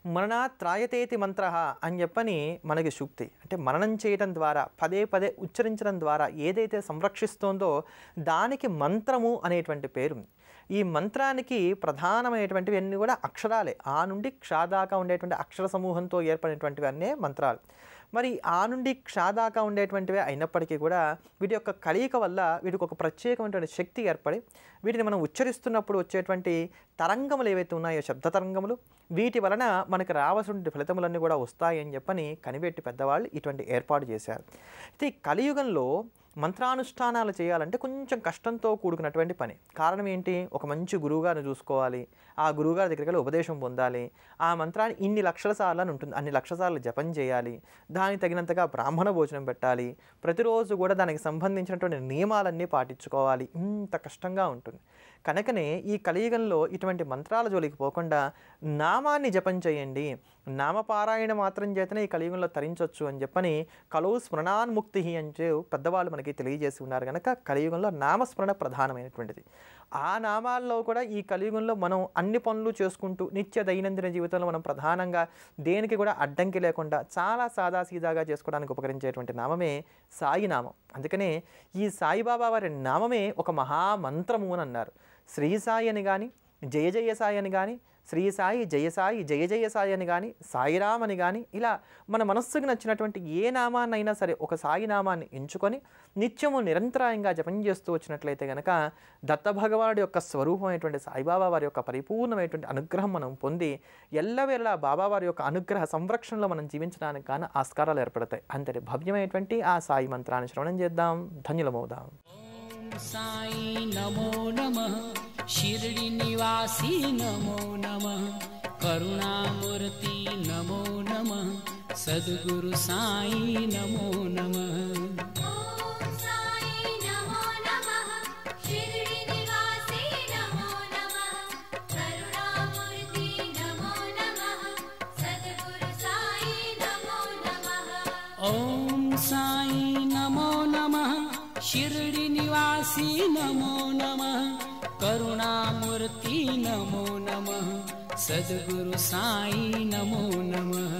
మరణాత్ త్రాయతేతి మంత్ర అని చెప్పని మనకి సూక్తి. అంటే మననం చేయడం ద్వారా పదే పదే ఉచ్చరించడం ద్వారా ఏదైతే సంరక్షిస్తోందో దానికి మంత్రము అనేటువంటి పేరు. ఈ మంత్రానికి ప్రధానమైనటువంటివి అన్నీ కూడా అక్షరాలే. ఆ నుండి క్ష దాకా ఉండేటువంటి అక్షర సమూహంతో ఏర్పడినటువంటివి అన్నీ మంత్రాలు. మరి ఆ నుండి క్ష దాకా ఉండేటువంటివే అయినప్పటికీ కూడా వీటి యొక్క కలయిక వల్ల వీటికి ఒక ప్రత్యేకమైనటువంటి శక్తి ఏర్పడి వీటిని మనం ఉచ్చరిస్తున్నప్పుడు వచ్చేటువంటి తరంగములు ఏవైతే ఉన్నాయో, శబ్ద తరంగములు, వీటి వలన మనకు రావాల్సిన ఫలితములన్నీ కూడా వస్తాయని చెప్పని కనిపెట్టి పెద్దవాళ్ళు ఇటువంటి ఏర్పాటు చేశారు. అయితే ఈ కలియుగంలో మంత్రానుష్ఠానాలు చేయాలంటే కొంచెం కష్టంతో కూడుకున్నటువంటి పని. కారణం ఏంటి? ఒక మంచి గురువుగారిని చూసుకోవాలి, ఆ గురువుగారి దగ్గరికి వెళ్ళి ఉపదేశం పొందాలి, ఆ మంత్రాన్ని ఇన్ని లక్షల సార్లు అని ఉంటుంది, అన్ని లక్షల సార్లు జపం చేయాలి, దానికి తగినంతగా బ్రాహ్మణ భోజనం పెట్టాలి, ప్రతిరోజు కూడా దానికి సంబంధించినటువంటి నియమాలన్నీ పాటించుకోవాలి. ఇంత కష్టంగా ఉంటుంది. కనుకనే ఈ కలియుగంలో ఇటువంటి మంత్రాల జోలికి పోకుండా నామాన్ని జపం చేయండి, నామపారాయణ మాత్రం చేతనే ఈ కలియుగంలో తరించవచ్చు అని చెప్పని కలౌ స్మరణాన్ముక్తి అని పెద్దవాళ్ళు మనకి తెలియజేసి ఉన్నారు. కనుక కలియుగంలో నామస్మరణ ప్రధానమైనటువంటిది. ఆ నామాల్లో కూడా ఈ కలియుగంలో మనం అన్ని పనులు చేసుకుంటూ నిత్య దైనందిన జీవితంలో మనం ప్రధానంగా దేనికి కూడా అడ్డంకి లేకుండా చాలా సాదాసీదాగా చేసుకోవడానికి ఉపకరించేటువంటి నామమే సాయి నామం. అందుకనే ఈ సాయిబాబా వారి నామమే ఒక మహామంత్రము అని అన్నారు. శ్రీ సాయి అని కానీ, జయ జయ సాయి అని కానీ, శ్రీ సాయి జయ సాయి జయ జయ సాయి అని కానీ, సాయిరామ్ అని కానీ, ఇలా మన మనస్సుకు నచ్చినటువంటి ఏ నామాన్నైనా సరే ఒక సాయి నామాన్ని ఎంచుకొని నిత్యము నిరంతరాయంగా జపం చేస్తూ వచ్చినట్లయితే కనుక దత్తభగవానుడి యొక్క స్వరూపమైనటువంటి సాయిబాబా వారి యొక్క పరిపూర్ణమైనటువంటి అనుగ్రహం మనం పొంది ఎల్లవేళలా బాబావారి యొక్క అనుగ్రహ సంరక్షణలో మనం జీవించడానికి కానీ ఆస్కారాలు ఏర్పడతాయి. అంతటి భవ్యమైనటువంటి ఆ సాయి మంత్రాన్ని శ్రవణం చేద్దాం, ధన్యులమవుదాం. సాయి నమో నమః, షిరిడి నివాసి నమో నమః, కరుణామూర్తి నమో నమః, సద్గురు సాయి నమో నమః. ఓం సాయి నమో నమః, షిరిడి నివాసి నమో నమః, కరుణామూర్తి నమో నమః, సద్గురు సాయి నమో నమః.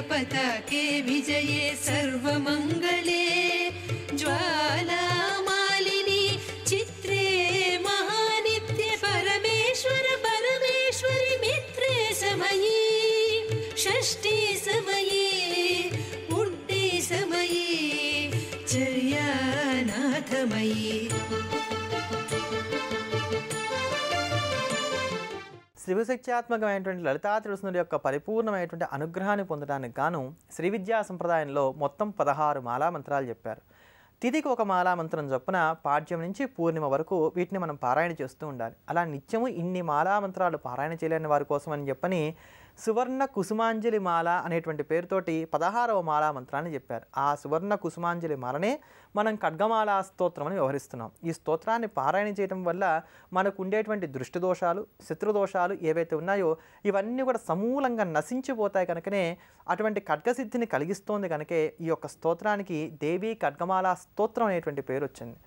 पताके विजये सर्वमङ्गले ज्वालामालिनी चित्रे महानित्ये परमेश्वर परमेश्वरि मित्रे समये षष्ठी समये उड्डे समये चर्यानाथमये. శివశక్త్యాత్మకమైనటువంటి లలితా త్రిపురసుందరి యొక్క పరిపూర్ణమైనటువంటి అనుగ్రహాన్ని పొందడానికి గాను శ్రీ విద్యా సంప్రదాయంలో మొత్తం 16 మాలా మంత్రాలు చెప్పారు. తిథికి ఒక మాలా మంత్రం చొప్పున పాడ్యం నుంచి పూర్ణిమ వరకు వీటిని మనం పారాయణ చేస్తూ ఉండాలి. అలా నిత్యము ఇన్ని మాలా మంత్రాలు పారాయణ చేయలేని వారి కోసం అని చెప్పని సువర్ణ కుసుమాంజలి మాల అనేటువంటి పేరుతోటి 16వ మాలా మంత్రాన్ని చెప్పారు. ఆ సువర్ణ కుసుమాంజలి మాలనే మనం ఖడ్గమాలా స్తోత్రం అని వ్యవహరిస్తున్నాం. ఈ స్తోత్రాన్ని పారాయణ చేయడం వల్ల మనకు ఉండేటువంటి దృష్టి దోషాలు, శత్రుదోషాలు ఏవైతే ఉన్నాయో ఇవన్నీ కూడా సమూలంగా నశించిపోతాయి. కనుకనే అటువంటి ఖడ్గసిద్ధిని కలిగిస్తోంది. కనుకే ఈ యొక్క స్తోత్రానికి దేవీ ఖడ్గమాలా స్తోత్రం అనేటువంటి పేరు వచ్చింది.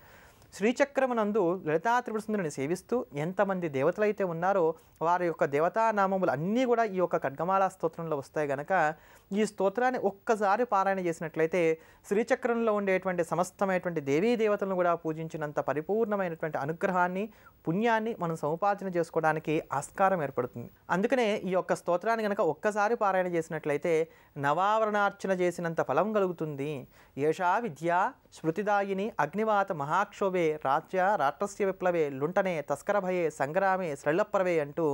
శ్రీచక్రమునందు లలితా త్రిపుర సుందరిని సేవిస్తూ ఎంతమంది దేవతలైతే ఉన్నారో వారి యొక్క దేవతానామములు అన్నీ కూడా ఈ యొక్క ఖడ్గమాల స్తోత్రంలో వస్తాయి గనక ఈ స్తోత్రాన్ని ఒక్కసారి పారాయణ చేసినట్లయితే శ్రీచక్రంలో ఉండేటువంటి సమస్తమైనటువంటి దేవీ దేవతలను కూడా పూజించినంత పరిపూర్ణమైనటువంటి అనుగ్రహాన్ని పుణ్యాన్ని మనం సముపార్జన చేసుకోవడానికి ఆస్కారం ఏర్పడుతుంది. అందుకనే ఈ యొక్క స్తోత్రాన్ని కనుక ఒక్కసారి పారాయణ చేసినట్లయితే నవావరణార్చన చేసినంత ఫలం కలుగుతుంది. ఏషా విద్యా స్మృతిదాయిని అగ్నివాత మహాక్షోభే రాట్రస్య విప్లవే లుంటనే తస్కరభయే సంగ్రామే శ్రళ్ళప్రవే అంటూ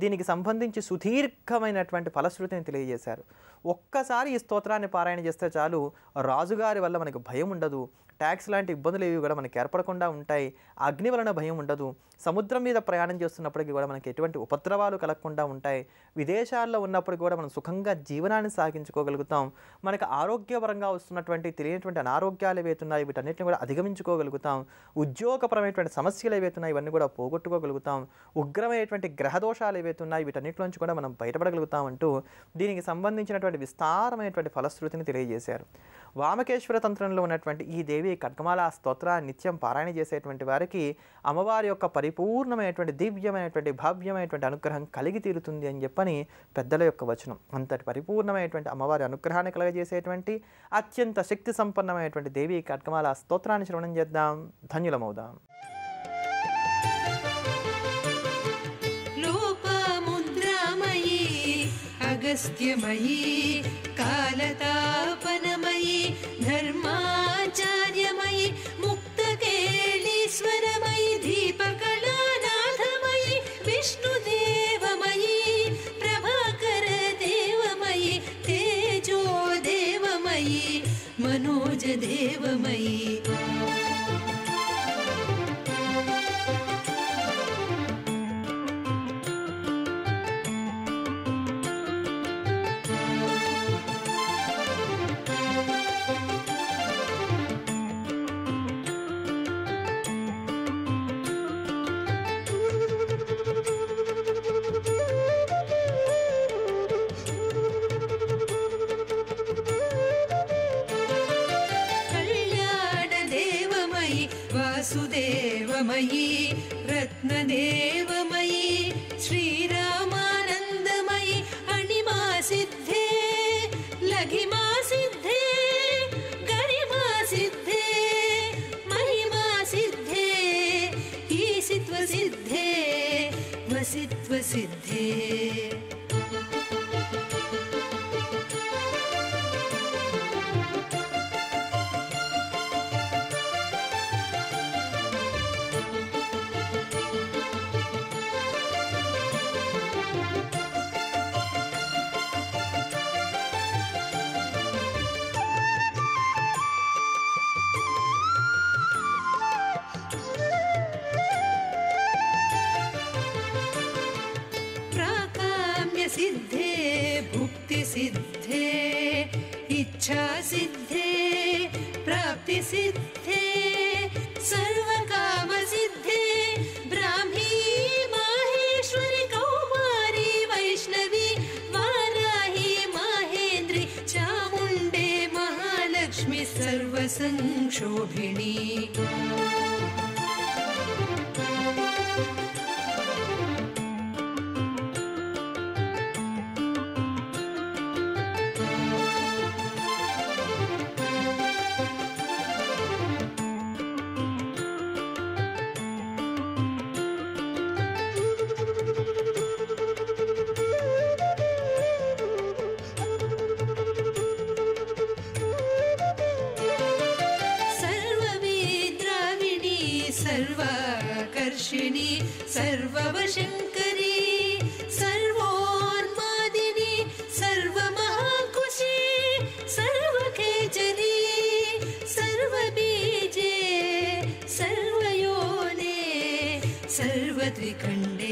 దీనికి సంబంధించి సుదీర్ఘమైనటువంటి ఫలశ్రుతిని తెలియజేశారు. ఒక్కసారి ఈ స్తోత్రాన్ని పారాయణ చేస్తే చాలు, రాజుగారి వల్ల మనకు భయం ఉండదు, ట్యాక్స్ లాంటి ఇబ్బందులు ఏవి కూడా మనకి ఏర్పడకుండా ఉంటాయి, అగ్ని వలన భయం ఉండదు, సముద్రం మీద ప్రయాణం చేస్తున్నప్పటికీ కూడా మనకి ఎటువంటి ఉపద్రవాలు కలగకుండా ఉంటాయి, విదేశాల్లో ఉన్నప్పుడు కూడా మనం సుఖంగా జీవనాన్ని సాగించుకోగలుగుతాం, మనకు ఆరోగ్యపరంగా వస్తున్నటువంటి తెలియనటువంటి అనారోగ్యాలు ఏవైతున్నాయి వీటన్నిటిని కూడా అధిగమించుకోగలుగుతాం, ఉద్యోగపరమైనటువంటి సమస్యలు ఏవైతున్నాయి ఇవన్నీ కూడా పోగొట్టుకోగలుగుతాం, ఉగ్రమైనటువంటి గ్రహదోషాలు ఏవైతున్నాయి వీటన్నిటిలోంచి కూడా మనం బయటపడగలుగుతాం అంటూ దీనికి సంబంధించినటువంటి విస్తారమైనటువంటి ఫలశ్రుతిని తెలియజేశారు. వామకేశ్వర తంత్రంలో ఉన్నటువంటి ఈ దేవి ఖడ్గమాల స్తోత్రాన్ని నిత్యం పారాయణ చేసేటువంటి వారికి అమ్మవారి యొక్క పరిపూర్ణమైనటువంటి దివ్యమైనటువంటి భవ్యమైనటువంటి అనుగ్రహం కలిగి తీరుతుంది అని చెప్పని పెద్దల యొక్క వచనం. అంతటి పరిపూర్ణమైనటువంటి అమ్మవారి అనుగ్రహాన్ని కలగజేసేటువంటి అత్యంత శక్తి సంపన్నమైనటువంటి దేవి ఖడ్గమాల స్తోత్రాన్ని శ్రవణం చేద్దాం, ధన్యులమవుదాం. లోపముద్రామయీ అగస్త్యమయీ కాలతాపనమయీ ధర్మాచార్యమయీ ముక్తకేళీశ్వరమయీ దీపకళానాథమయీ విష్ణుదేవమయీ ప్రభాకరదేవమయీ తేజోదేవమయీ మనోజదేవమయీ వాసుదేవమయీ రత్నదేవమయీ శ్రీరామానందమయీ అణిమా సిద్ధే లఘిమా సిద్ధే గరిమా సిద్ధే మహిమా సిద్ధే ఈశిత్వ సిద్ధే వసిత్వ సిద్ధే सिद्धे भुक्ति सिद्धे इच्छा सिद्धे प्राप्ति सिद्धे सर्वकाम सिद्धे ब्राह्मी माहेश्वरी कौमारी वैष्णवी वाराही माहेन्द्री चामुण्डे महालक्ष्मी सर्वसंक्षोभिणी सर्वाकर्षिणी सर्ववशङ्करी सर्वोन्मादिनी सर्वमहाकुशी सर्वखेचरी सर्वबीजे सर्वयोने सर्वत्रिखण्डे